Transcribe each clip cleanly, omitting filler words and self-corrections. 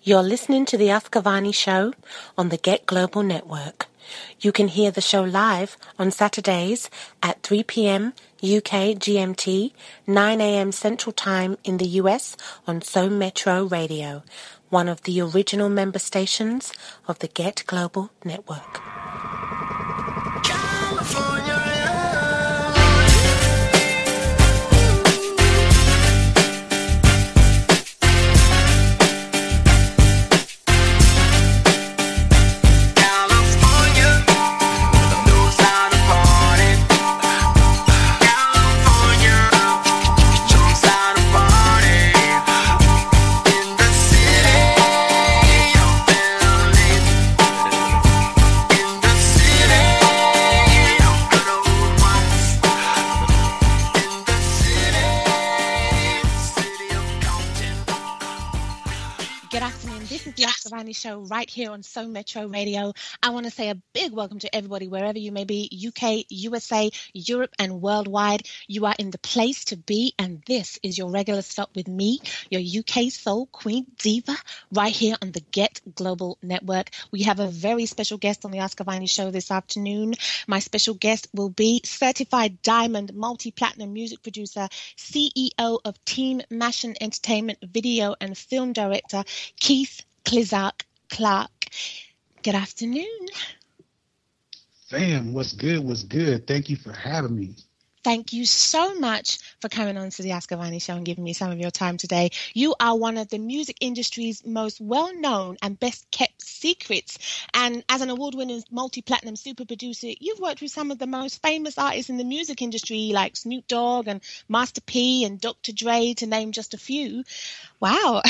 You're listening to the Ask Avani Show on the Get Global Network. You can hear the show live on Saturdays at 3 p.m. UK GMT, 9 a.m. Central Time in the US on sometro-radio, one of the original member stations of the Get Global Network. Avani Show right here on So Metro Radio. I want to say a big welcome to everybody wherever you may be, UK, USA, Europe and worldwide. You are in the place to be, and this is your regular stop with me, your UK soul queen diva, right here on the Get Global Network. We have a very special guest on the Ask Avani Show this afternoon. My special guest will be certified diamond multi-platinum music producer, CEO of Team Mashin Entertainment, video and film director, Keith-clizark-clark. Good afternoon. Fam, what's good? What's good? Thank you for having me. Thank you so much for coming on to the Ask Avani Show and giving me some of your time today. You are one of the music industry's most well-known and best-kept secrets. And as an award-winning multi-platinum super producer, you've worked with some of the most famous artists in the music industry, like Snoop Dogg and Master P and Dr. Dre, to name just a few. Wow.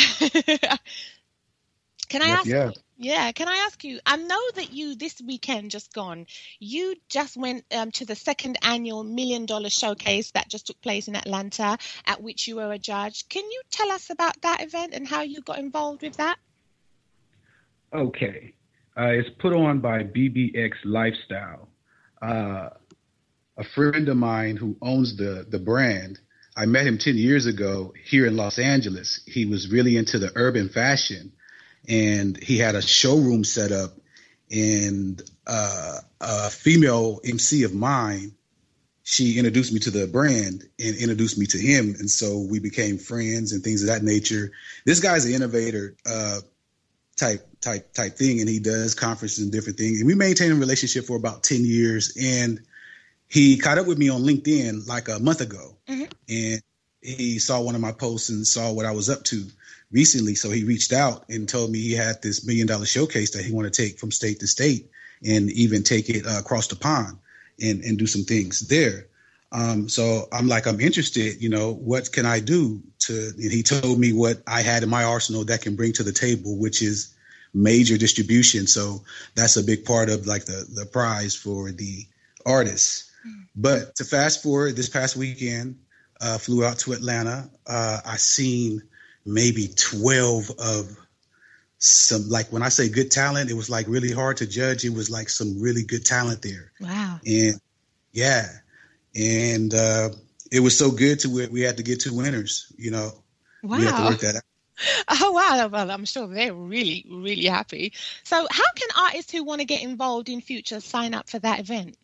Can I ask? Yeah. Can I ask you? I know that you this weekend just gone. You just went to the second annual $1 Million Showcase that just took place in Atlanta, at which you were a judge. Can you tell us about that event and how you got involved with that? Okay, it's put on by BBX Lifestyle. A friend of mine who owns the brand. I met him 10 years ago here in Los Angeles. He was really into the urban fashion. And he had a showroom set up, and a female MC of mine, she introduced me to the brand and introduced me to him. And so we became friends and things of that nature. This guy's an innovator type thing, and he does conferences and different things. And we maintained a relationship for about 10 years. And he caught up with me on LinkedIn like a month ago. Mm-hmm. And he saw one of my posts and saw what I was up to recently. So he reached out and told me he had this $1 Million Showcase that he wanted to take from state to state and even take it across the pond and do some things there. So I'm like, I'm interested, what can I do and he told me what I had in my arsenal that can bring to the table, which is major distribution. So that's a big part of like the prize for the artists. Mm. But to fast forward, this past weekend, flew out to Atlanta. I seen maybe 12 of some, like when I say good talent, it was like really hard to judge. It was like some really good talent there. Wow. And yeah. And it was so good we had to get 2 winners, Wow. We had to work that out. Oh, wow. Well, I'm sure they're really, really happy. So how can artists who want to get involved in future sign up for that event?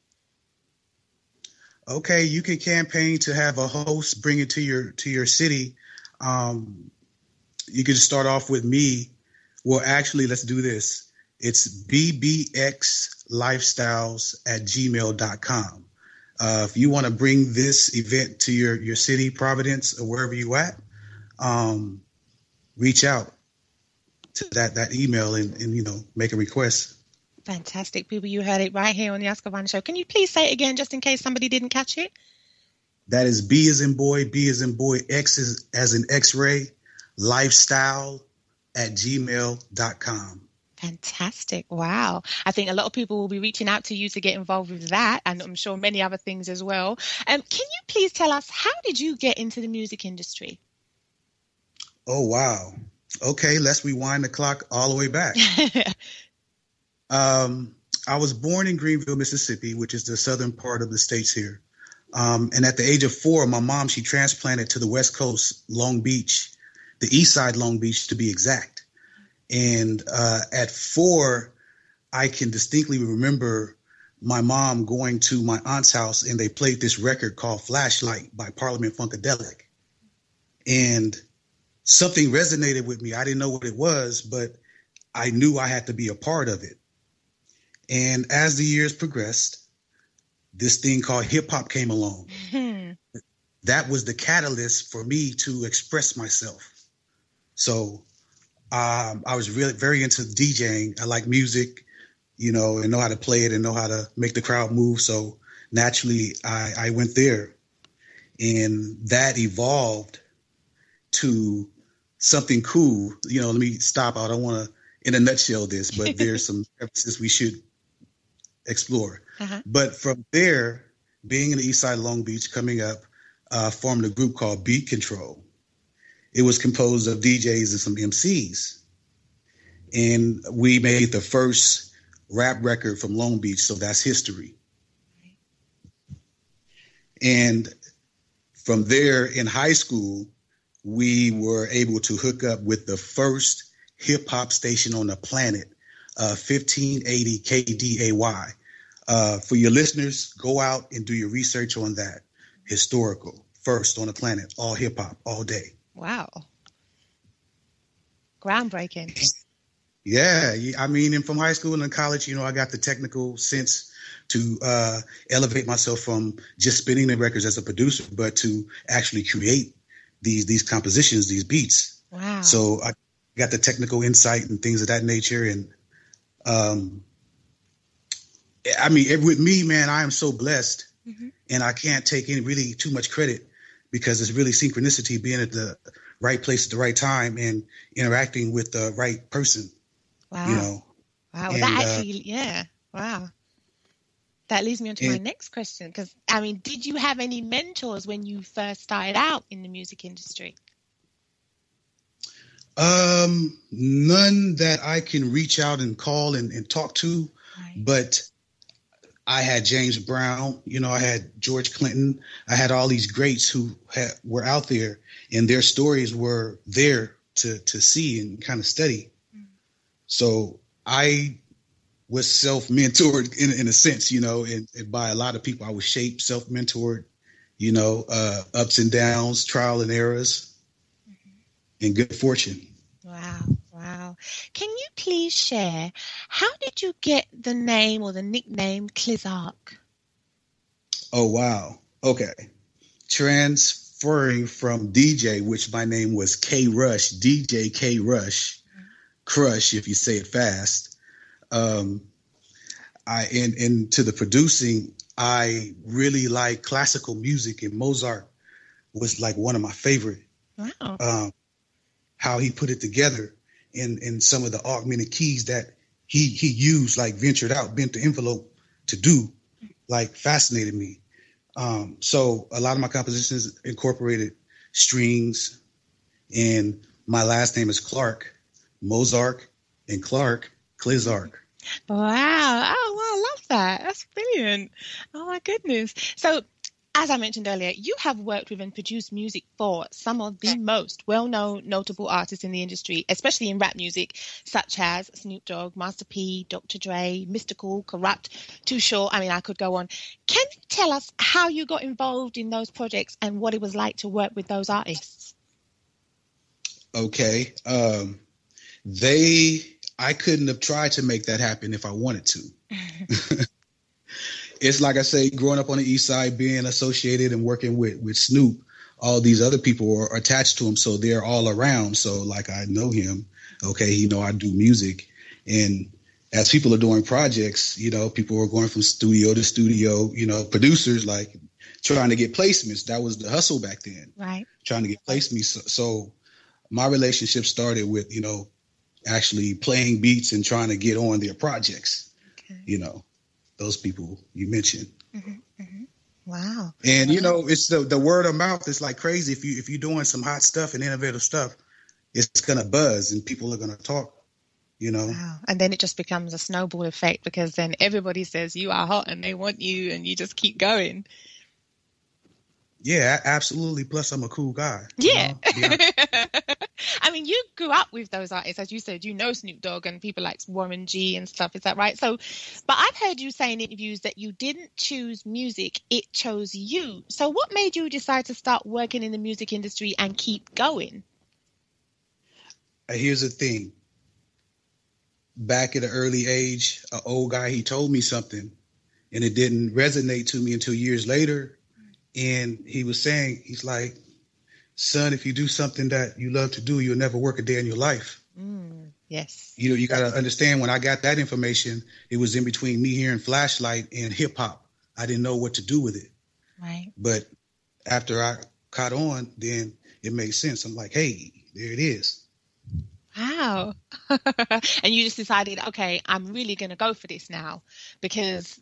Okay, you can campaign to have a host bring it to your city. You can start off with me. Well, actually, let's do this. It's bbxlifestyles@gmail.com. If you want to bring this event to your city, Providence, or wherever you at, reach out to that email and make a request. Fantastic, people. You heard it right here on the Ask Avani Show. Can you please say it again just in case somebody didn't catch it? That is B as in boy, X as in X-ray, lifestyle@gmail.com. Fantastic. Wow. I think a lot of people will be reaching out to you to get involved with that, and I'm sure many other things as well. Can you please tell us, how did you get into the music industry? Oh, wow. Okay, let's rewind the clock all the way back. I was born in Greenville, Mississippi, which is the southern part of the states here. And at the age of 4, my mom, she transplanted to the West Coast, Long Beach, the east side Long Beach to be exact. And at 4, I can distinctly remember my mom going to my aunt's house, and they played this record called Flashlight by Parliament Funkadelic. And something resonated with me. I didn't know what it was, but I knew I had to be a part of it. And as the years progressed, this thing called hip hop came along. Mm-hmm. That was the catalyst for me to express myself. So I was really very into DJing. I like music, and know how to play it and know how to make the crowd move. So naturally, I went there, and that evolved to something cool. Let me stop. I don't want to, in a nutshell, this, but there's some emphasis we should explore. Uh-huh. But from there, being in the East Side of Long Beach, coming up, formed a group called Beat Control. It was composed of DJs and some MCs. And we made the first rap record from Long Beach, so that's history. And from there in high school, we were able to hook up with the first hip hop station on the planet, 1580 KDAY. For your listeners, go out and do your research on that. Historical, first on the planet, all hip hop, all day. Wow. Groundbreaking. Yeah. I mean, and from high school and college, I got the technical sense to elevate myself from just spinning the records as a producer, but to actually create these compositions, these beats. Wow. So I got the technical insight and things of that nature. And with me, man, I am so blessed, mm-hmm. and I can't take really too much credit, because it's really synchronicity, being at the right place at the right time and interacting with the right person. Wow. Wow. And, that actually, yeah. Wow. That leads me on to my next question, because, did you have any mentors when you first started out in the music industry? None that I can reach out and call and talk to, right. But I had James Brown, I had George Clinton, I had all these greats who were out there, and their stories were there to see and kind of study. Mm. So I was self-mentored in a sense, and by a lot of people. I was shaped, self-mentored, ups and downs, trial and errors, mm-hmm. and good fortune. Wow. Can you please share, how did you get the name or the nickname Clizark? Oh, wow. Okay. Transferring from DJ, which my name was K Rush, DJ K Rush, mm-hmm. Crush, if you say it fast. And to the producing, I really like classical music, and Mozart was like one of my favorite. Wow. How he put it together in some of the augmented keys that he used, like ventured out, bent the envelope to do, like fascinated me. So a lot of my compositions incorporated strings, and my last name is Clark, Mozart, and Clark, Clizark. Wow. Oh, wow. I love that. That's brilliant. Oh, my goodness. So, as I mentioned earlier, you have worked with and produced music for some of the most well-known, notable artists in the industry, especially in rap music, such as Snoop Dogg, Master P, Dr. Dre, Mystical, Corrupt, Too Short. I could go on. Can you tell us how you got involved in those projects and what it was like to work with those artists? Okay. I couldn't have tried to make that happen if I wanted to. It's like I say, growing up on the East Side, being associated and working with Snoop, all these other people are attached to him, so they're all around. So, like, I know him. Okay, I do music, and as people are doing projects, people are going from studio to studio. Producers like trying to get placements. That was the hustle back then, right? Trying to get placements. So my relationship started with actually playing beats and trying to get on their projects. Okay. Those people you mentioned. Mm-hmm, mm-hmm. Wow. And, it's the word of mouth is like crazy. If you're doing some hot stuff and innovative stuff, it's going to buzz and people are going to talk, Wow. And then it just becomes a snowball effect, because then everybody says you are hot and they want you, and you just keep going. Yeah, absolutely. Plus, I'm a cool guy. Yeah. I mean, you grew up with those artists, as you said, you know Snoop Dogg and people like Warren G and stuff. Is that right? So, but I've heard you say in interviews that you didn't choose music, it chose you. So what made you decide to start working in the music industry and keep going? Here's the thing. Back at an early age, an old guy, he told me something and it didn't resonate to me until years later. And he was saying, he's like, son, if you do something that you love to do, you'll never work a day in your life. Yes. You know, you got to understand, when I got that information, it was in between me hearing Flashlight and hip hop. I didn't know what to do with it. Right. But after I caught on, then it made sense. I'm like, hey, there it is. Wow. And you just decided, okay, I'm really going to go for this now, because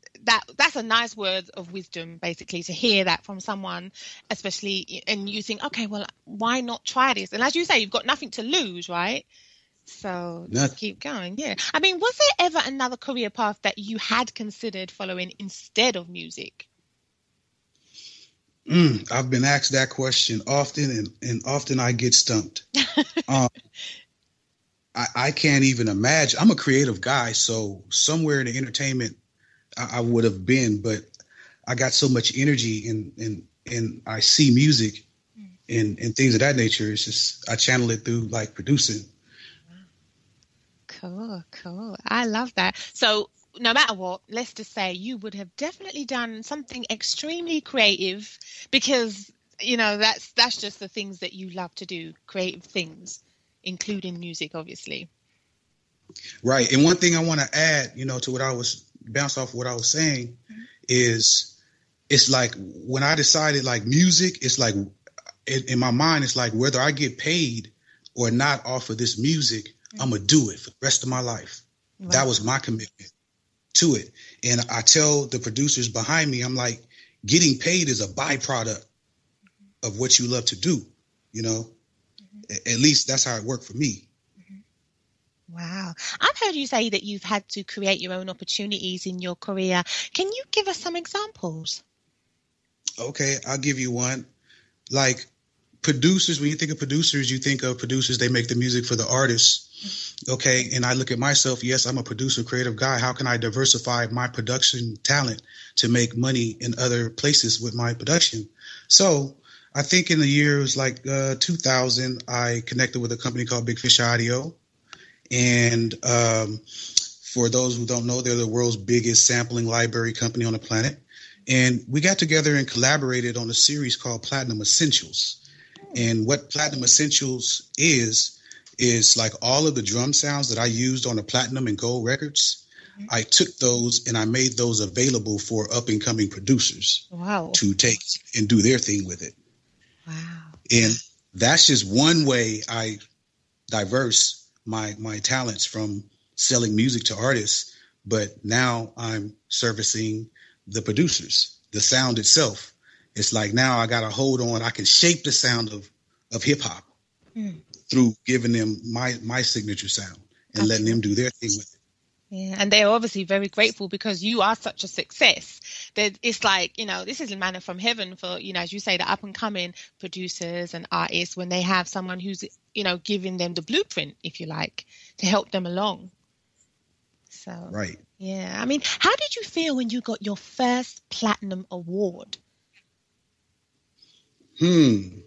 that's a nice word of wisdom, basically, to hear that from someone, especially, and you think, okay, well, why not try this? And as you say, you've got nothing to lose, right? So just keep going. Yeah. I mean, was there ever another career path that you had considered following instead of music? I've been asked that question often, and often I get stumped. I can't even imagine. I'm a creative guy, so somewhere in the entertainment I would have been, but I got so much energy and I see music and things of that nature. It's just, I channel it through like producing. Cool. I love that. So no matter what, let's just say you would have definitely done something extremely creative, because, you know, that's just the things that you love to do, creative things, including music, obviously. Right. And one thing I want to add, you know, to what I was bounce off what I was saying is, it's like when I decided like music, it's like in my mind, it's like whether I get paid or not off of this music, I'm going to do it for the rest of my life. Right. That was my commitment to it. And I tell the producers behind me, I'm like, getting paid is a byproduct of what you love to do, you know. At least that's how it worked for me. Wow. I've heard you say that you've had to create your own opportunities in your career. Can you give us some examples? Okay, I'll give you one. Like producers, when you think of producers, they make the music for the artists. Okay, and I look at myself, yes, I'm a producer, creative guy. How can I diversify my production talent to make money in other places with my production? So I think in the year, it was like 2000, I connected with a company called Big Fish Audio. And for those who don't know, they're the world's biggest sampling library company on the planet. And we got together and collaborated on a series called Platinum Essentials. And what Platinum Essentials is like all of the drum sounds that I used on the Platinum and Gold records. I took those and I made those available for up and coming producers to take and do their thing with it. Wow. And that's just one way I diverse my talents from selling music to artists. But now I'm servicing the producers, the sound itself. It's like now I got a hold on, I can shape the sound of hip hop through giving them my signature sound and letting them do their thing with it. Yeah, and they're obviously very grateful because you are such a success that it's like, you know, this is manna from heaven for, you know, as you say, the up and coming producers and artists, when they have someone who's, you know, giving them the blueprint, if you like, to help them along. So, right. Yeah. I mean, how did you feel when you got your first platinum award? Okay,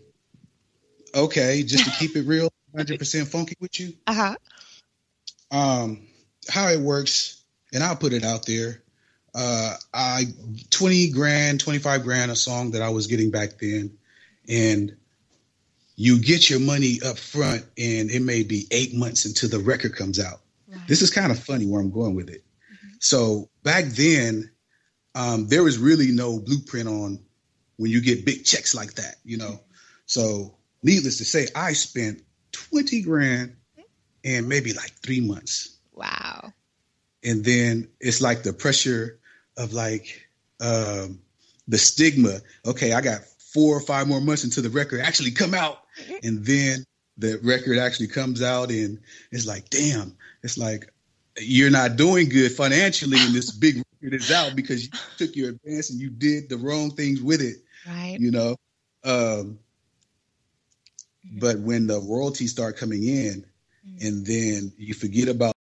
just to keep it real, 100% funky with you. How it works, and I'll put it out there. I 20 grand, 25 grand a song that I was getting back then, and you get your money up front, and it may be 8 months until the record comes out. Right. This is kind of funny where I'm going with it. So back then, there was really no blueprint on when you get big checks like that, you know. So needless to say, I spent 20 grand in maybe like 3 months. Wow. And then it's like the pressure of like the stigma. Okay, I got 4 or 5 more months until the record actually come out. And then the record actually comes out and it's like, damn, it's like you're not doing good financially and this big record is out because you took your advance and you did the wrong things with it. Right. You know? But when the royalties start coming in, and then you forget about